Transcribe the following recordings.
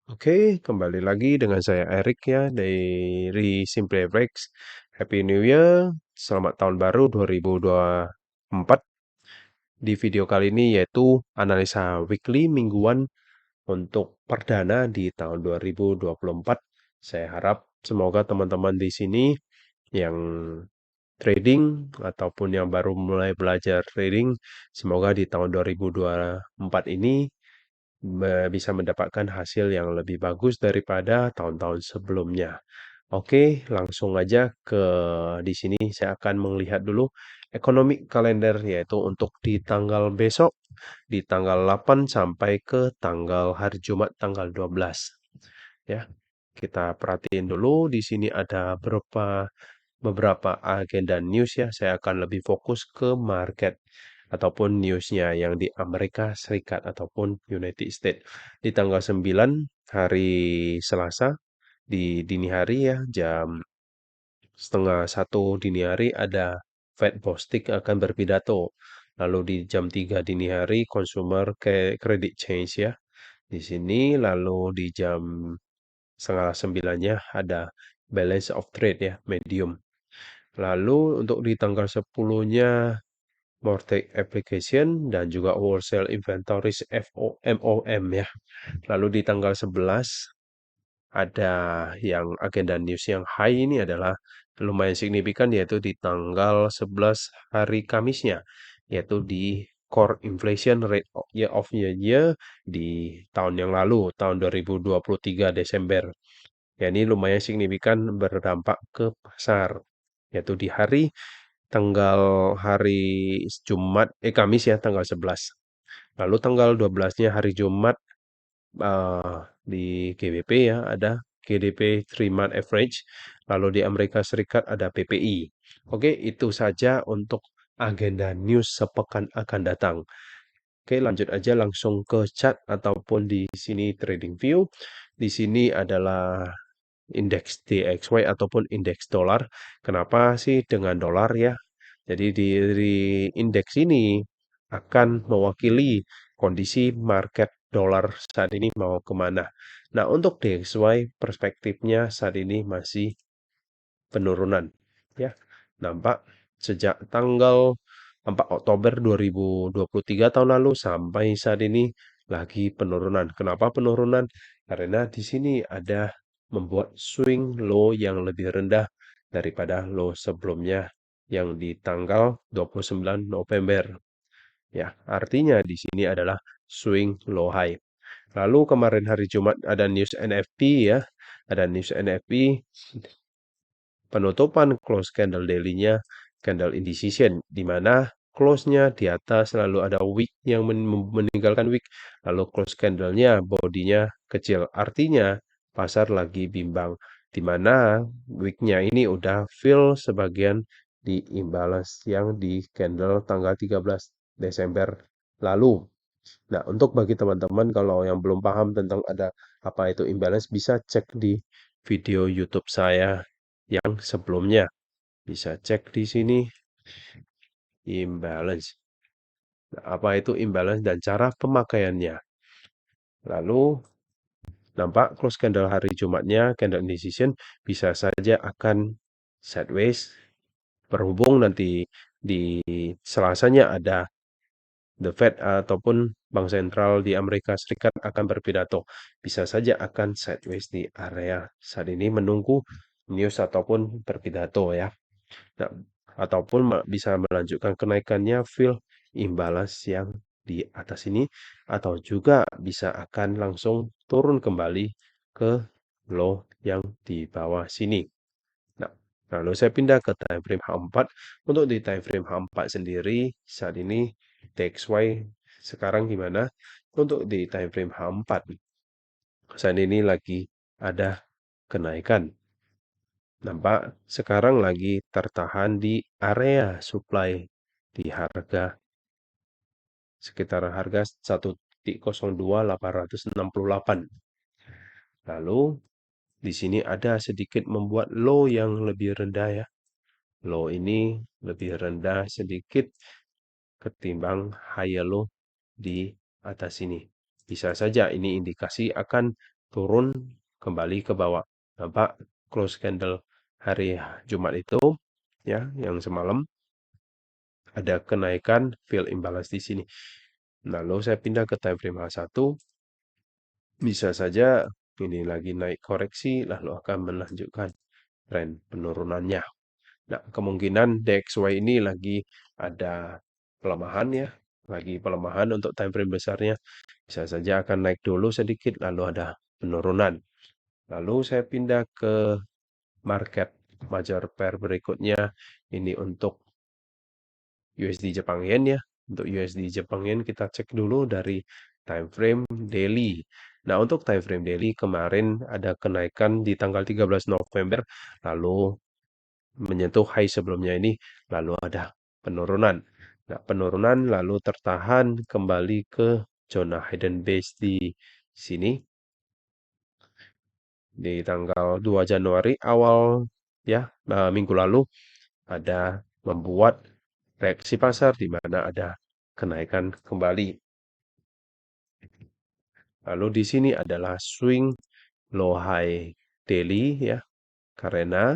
Oke, kembali lagi dengan saya Erik ya dari Simple Breaks. Happy New Year, selamat tahun baru 2024. Di video kali ini yaitu analisa weekly mingguan untuk perdana di tahun 2024. Saya harap semoga teman-teman di sini yang trading ataupun yang baru mulai belajar trading, semoga di tahun 2024 ini bisa mendapatkan hasil yang lebih bagus daripada tahun-tahun sebelumnya. Oke, langsung aja ke di sini saya akan melihat dulu economic calendar yaitu untuk di tanggal besok di tanggal 8 sampai ke tanggal hari Jumat tanggal 12 ya. Kita perhatiin dulu di sini ada beberapa agenda news ya. Saya akan lebih fokus ke market ataupun newsnya yang di Amerika Serikat ataupun United States. Di tanggal 9 hari Selasa di dini hari ya jam setengah satu dini hari ada Fed Bostik akan berpidato. Lalu di jam 3 dini hari consumer credit change ya. Di sini lalu di jam setengah sembilannya ada balance of trade ya, medium. Lalu untuk di tanggal 10-nya mortgage application dan juga wholesale inventories MOM ya. Lalu di tanggal 11 ada yang agenda news yang high ini adalah lumayan signifikan yaitu di tanggal 11 hari Kamisnya yaitu di core inflation rate year of year di tahun yang lalu tahun 2023 Desember. Ya, ini lumayan signifikan berdampak ke pasar yaitu di hari Kamis ya tanggal 11. Lalu tanggal 12-nya hari Jumat di GBP ya ada GDP 3 month average, lalu di Amerika Serikat ada PPI. Oke, itu saja untuk agenda news sepekan akan datang. Oke, lanjut aja langsung ke chart ataupun di sini trading view. Di sini adalah indeks DXY ataupun indeks dolar. Kenapa sih dengan dolar ya? Jadi di indeks ini akan mewakili kondisi market dolar saat ini mau kemana. Nah, untuk DXY perspektifnya saat ini masih penurunan. Ya, nampak sejak tanggal 4 Oktober 2023 tahun lalu sampai saat ini lagi penurunan. Kenapa penurunan? Karena di sini ada membuat swing low yang lebih rendah daripada low sebelumnya yang di tanggal 29 November. Ya, artinya di sini adalah swing low high. Lalu kemarin hari Jumat ada news NFP ya, ada news NFP penutupan close candle daily-nya candle indecision di mana close-nya di atas lalu ada wick yang meninggalkan wick lalu close candle-nya bodinya kecil artinya pasar lagi bimbang di mana wick-nya ini udah fill sebagian di imbalance yang di candle tanggal 13 Desember lalu. Nah, untuk bagi teman-teman kalau yang belum paham tentang ada apa itu imbalance bisa cek di video YouTube saya yang sebelumnya. Bisa cek di sini imbalance. Nah, apa itu imbalance dan cara pemakaiannya. Lalu nampak close candle hari Jumatnya, candle indecision bisa saja akan sideways. Berhubung nanti di Selasanya ada The Fed ataupun Bank Sentral di Amerika Serikat akan berpidato. Bisa saja akan sideways di area saat ini menunggu news ataupun berpidato ya. Nah, ataupun bisa melanjutkan kenaikannya fill imbalance yang di atas ini atau juga bisa akan langsung turun kembali ke low yang di bawah sini. Nah, lalu saya pindah ke time frame H4. Untuk di time frame H4 sendiri saat ini DXY sekarang gimana? Untuk di time frame H4 saat ini lagi ada kenaikan. Nampak sekarang lagi tertahan di area supply di harga sekitar harga 1.02.868. Lalu di sini ada sedikit membuat low yang lebih rendah ya. Low ini lebih rendah sedikit ketimbang higher low di atas ini. Bisa saja ini indikasi akan turun kembali ke bawah. Nampak close candle hari Jumat itu ya, yang semalam ada kenaikan fill imbalance di sini. Lalu saya pindah ke time frame H1, bisa saja ini lagi naik koreksi lalu akan melanjutkan tren penurunannya. Nah, kemungkinan DXY ini lagi ada pelemahan ya, lagi pelemahan untuk time frame besarnya. Bisa saja akan naik dulu sedikit lalu ada penurunan. Lalu saya pindah ke market major pair berikutnya. Ini untuk USD Jepang Yen ya. Untuk USD Jepang Yen kita cek dulu dari time frame daily. Nah, untuk time frame daily kemarin ada kenaikan di tanggal 13 November lalu menyentuh high sebelumnya ini lalu ada penurunan. Nah, penurunan lalu tertahan kembali ke zona hidden base di sini di tanggal 2 Januari awal ya minggu lalu ada membuat reaksi pasar di mana ada kenaikan kembali. Lalu di sini adalah swing low high daily ya. Karena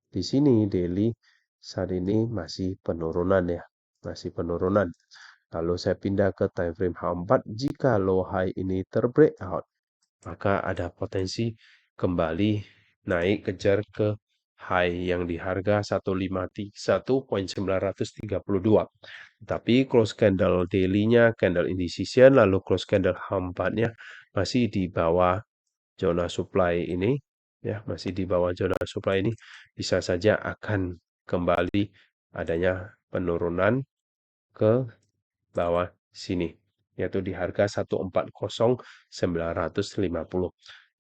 di sini daily saat ini masih penurunan ya. Masih penurunan. Lalu saya pindah ke time frame H4. Jika low high ini terbreakout, maka ada potensi kembali naik kejar ke high yang di harga 151.932. Tapi close candle daily-nya, candle indecision, lalu close candle H4-nya masih di bawah zona supply ini. Ya, masih di bawah zona supply ini. Bisa saja akan kembali adanya penurunan ke bawah sini, yaitu di harga 140.950.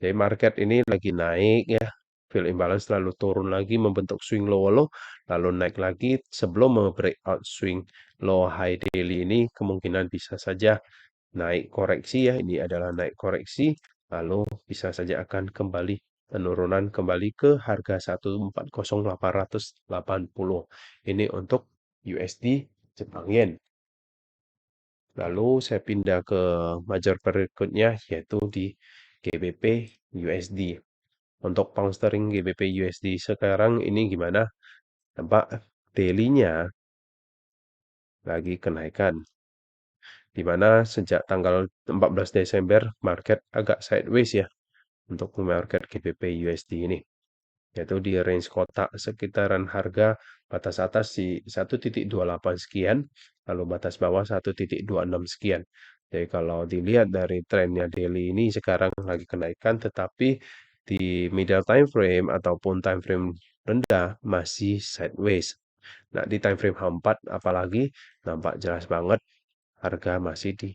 Jadi market ini lagi naik ya, fill imbalance lalu turun lagi membentuk swing low low, lalu naik lagi sebelum breakout swing low high daily ini kemungkinan bisa saja naik koreksi ya, ini adalah naik koreksi, lalu bisa saja akan kembali penurunan kembali ke harga 140.880. Ini untuk USD Jepang Yen. Lalu saya pindah ke major berikutnya yaitu di GBP USD. Untuk pound sterling GBP USD sekarang ini gimana? Nampak daily-nya lagi kenaikan. Di mana sejak tanggal 14 Desember market agak sideways ya untuk market GBP USD ini. Yaitu di range kotak sekitaran harga batas atas di 1.28 sekian, lalu batas bawah 1.26 sekian. Jadi kalau dilihat dari trennya daily ini sekarang lagi kenaikan, tetapi di middle time frame ataupun time frame rendah masih sideways. Nah, di time frame H4 apalagi nampak jelas banget harga masih di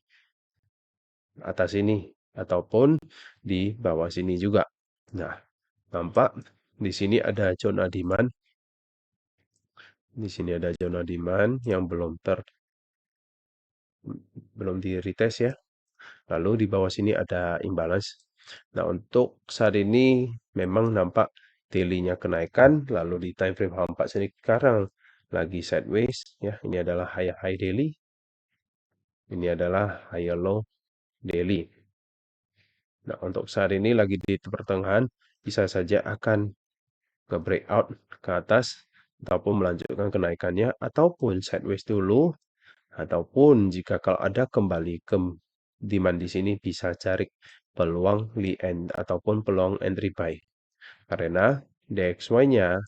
atas ini ataupun di bawah sini juga. Nah, nampak di sini ada zona demand. Di sini ada zona demand yang belum di retest ya. Lalu di bawah sini ada imbalance. Nah, untuk saat ini memang nampak daily-nya kenaikan, lalu di time frame H4 sekarang lagi sideways ya. Ini adalah high daily. Ini adalah high low daily. Nah, untuk saat ini lagi di pertengahan bisa saja akan ke breakout ke atas ataupun melanjutkan kenaikannya ataupun sideways dulu ataupun jika kalau ada kembali ke demand di sini bisa cari peluang end ataupun peluang entry buy karena DXY-nya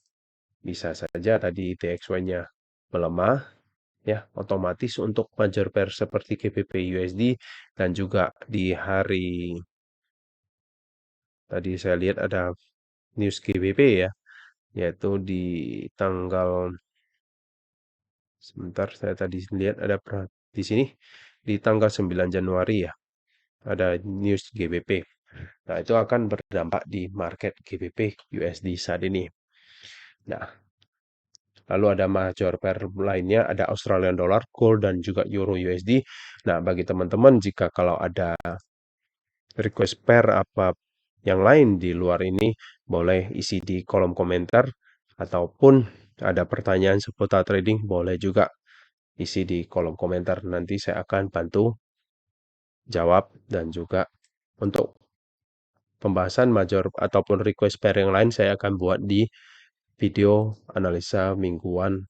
bisa saja tadi DXY-nya melemah ya otomatis untuk major pair seperti GBP USD dan juga di hari tadi saya lihat ada news GBP ya yaitu di tanggal sebentar saya tadi lihat ada di sini di tanggal 9 Januari ya ada news GBP. Nah, itu akan berdampak di market GBP USD saat ini. Nah, lalu ada major pair lainnya ada Australian dollar, gold dan juga euro USD. Nah, bagi teman-teman jika kalau ada request pair apa yang lain di luar ini boleh isi di kolom komentar ataupun ada pertanyaan seputar trading boleh juga isi di kolom komentar. Nanti saya akan bantu jawab dan juga untuk pembahasan major ataupun request pair yang lain saya akan buat di video analisa mingguan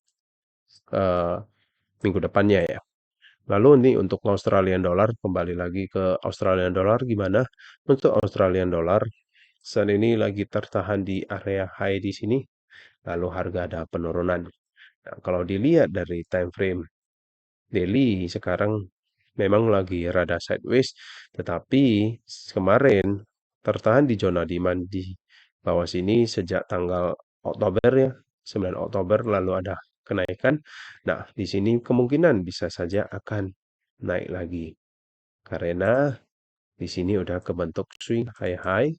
eh, minggu depannya ya. Lalu ini untuk Australian dollar, kembali lagi ke Australian dollar gimana? Untuk Australian dollar saat ini lagi tertahan di area high di sini, lalu harga ada penurunan. Nah, kalau dilihat dari time frame daily sekarang memang lagi rada sideways, tetapi kemarin tertahan di zona demand di bawah sini sejak tanggal Oktober ya, 9 Oktober lalu ada kenaikan. Nah, di sini kemungkinan bisa saja akan naik lagi karena di sini udah kebentuk swing high-high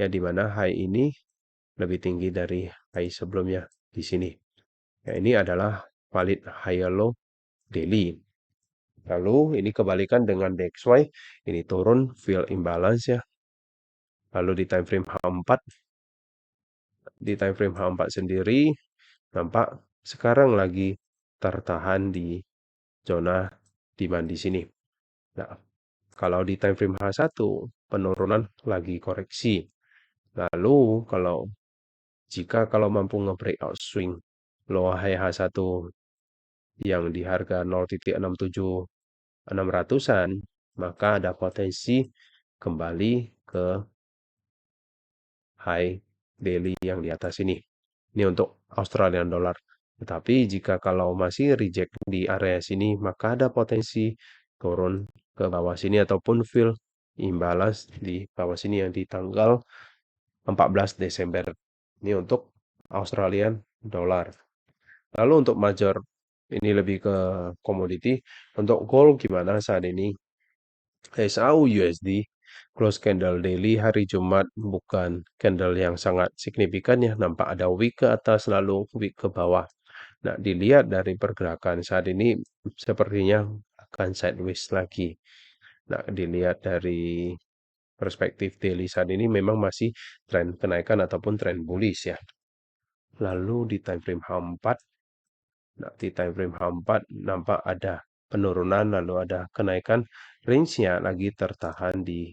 ya di mana high ini lebih tinggi dari high sebelumnya di sini. Ya, ini adalah valid higher low daily. Lalu ini kebalikan dengan DXY, ini turun fill imbalance ya. Lalu di time frame H4, di time frame H4 sendiri nampak sekarang lagi tertahan di zona demand di sini. Nah, kalau di time frame H1 penurunan lagi koreksi. Lalu kalau mampu nge-breakout swing low high H1 yang di harga 0,67600-an, maka ada potensi kembali ke high daily yang di atas ini. Ini untuk Australian dollar. Tetapi jika kalau masih reject di area sini, maka ada potensi turun ke bawah sini ataupun fill imbalance di bawah sini yang di tanggal 14 Desember. Ini untuk Australian dollar. Lalu untuk major ini lebih ke komoditi. Untuk gold gimana saat ini? SAU USD close candle daily hari Jumat bukan candle yang sangat signifikan ya, nampak ada wick ke atas lalu wick ke bawah. Nah, dilihat dari pergerakan saat ini sepertinya akan sideways lagi. Nah, dilihat dari perspektif daily saat ini memang masih tren kenaikan ataupun tren bullish ya. Lalu di time frame H4, nah di time frame H4 nampak ada penurunan lalu ada kenaikan, range-nya lagi tertahan di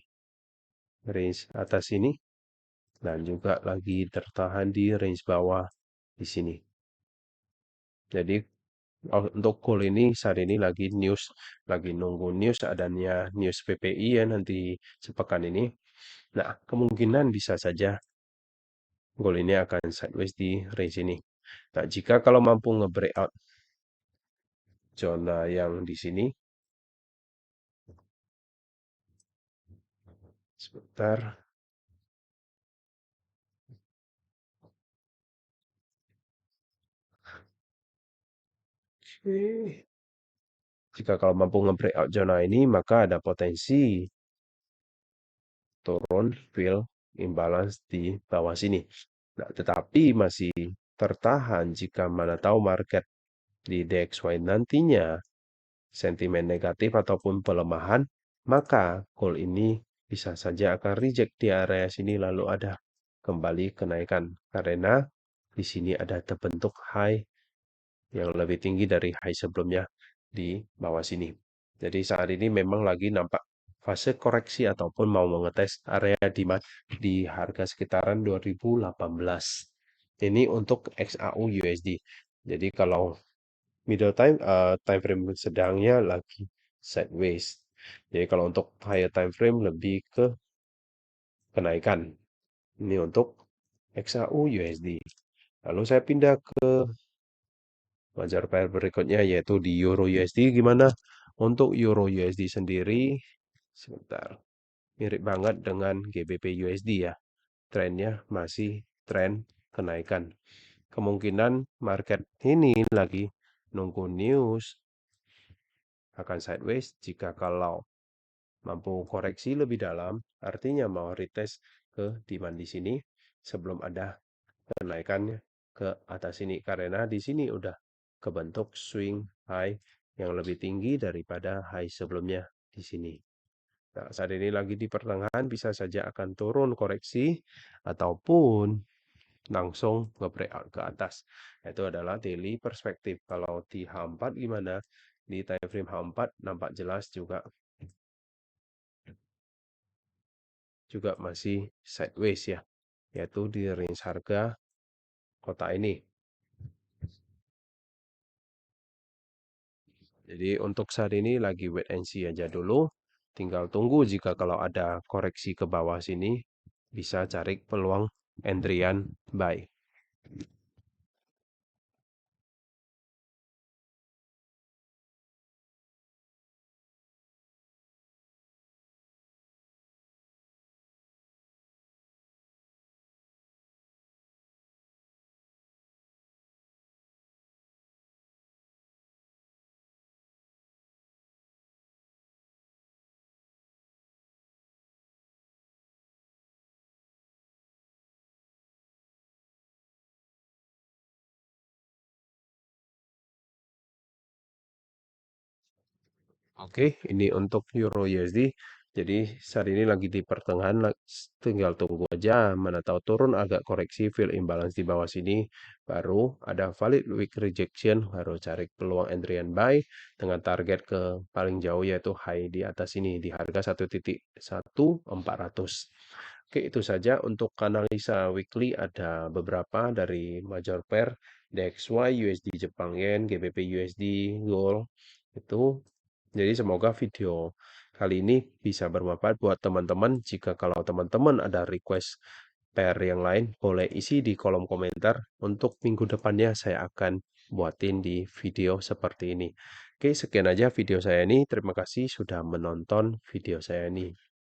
range atas ini dan juga lagi tertahan di range bawah di sini. Jadi untuk gold ini saat ini lagi nunggu news adanya news PPI ya nanti sepekan ini. Nah, kemungkinan bisa saja gold ini akan sideways di range ini. Nah, jika kalau mampu nge-breakout zona yang di sini, sebentar. Oke. Jika kalau mampu nge-breakout zona ini, maka ada potensi turun fill imbalance di bawah sini. Nah, tetapi masih tertahan jika mana tahu market di DXY nantinya sentimen negatif ataupun pelemahan, maka call ini bisa saja akan reject di area sini lalu ada kembali kenaikan karena di sini ada terbentuk high yang lebih tinggi dari high sebelumnya di bawah sini. Jadi saat ini memang lagi nampak fase koreksi ataupun mau mengetes area di harga sekitaran 2018. Ini untuk XAU USD. Jadi kalau middle time frame sedangnya lagi sideways. Jadi kalau untuk higher time frame lebih ke kenaikan. Ini untuk XAU USD. Lalu saya pindah ke wajar pair berikutnya yaitu di Euro USD gimana? Untuk Euro USD sendiri, sebentar, mirip banget dengan GBP USD ya. Trennya masih tren kenaikan. Kemungkinan market ini lagi nunggu news akan sideways jika kalau mampu koreksi lebih dalam, artinya mau retest ke demand di sini sebelum ada kenaikannya ke atas ini karena di sini udah kebentuk swing high yang lebih tinggi daripada high sebelumnya di sini. Nah, saat ini lagi di pertengahan bisa saja akan turun koreksi ataupun langsung nge-breakout ke atas. Itu adalah daily perspektif. Kalau di H4 gimana? Di time frame H4 nampak jelas juga juga masih sideways ya, yaitu di range harga kotak ini. Jadi untuk saat ini lagi wait and see aja dulu. Tinggal tunggu jika kalau ada koreksi ke bawah sini, bisa cari peluang entryan buy. Oke, ini untuk Euro USD. Jadi saat ini lagi di pertengahan, tinggal tunggu aja. Mana tahu turun agak koreksi fill imbalance di bawah sini, baru ada valid weak rejection, baru cari peluang entry and buy dengan target ke paling jauh yaitu high di atas ini di harga 1.1400. Oke, itu saja untuk analisa weekly ada beberapa dari major pair DXY, USD Jepang Yen, GBP USD, Gold itu. Jadi semoga video kali ini bisa bermanfaat buat teman-teman. Jika kalau teman-teman ada request pair yang lain, boleh isi di kolom komentar. Untuk minggu depannya saya akan buatin di video seperti ini. Oke, sekian aja video saya ini. Terima kasih sudah menonton video saya ini.